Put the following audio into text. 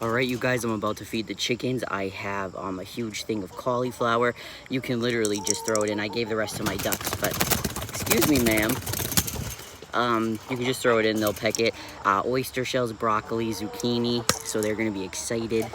All right, you guys, I'm about to feed the chickens. I have a huge thing of cauliflower. You can literally just throw it in. I gave the rest to my ducks, but excuse me, ma'am. You can just throw it in, they'll peck it. Oyster shells, broccoli, zucchini, so they're gonna be excited.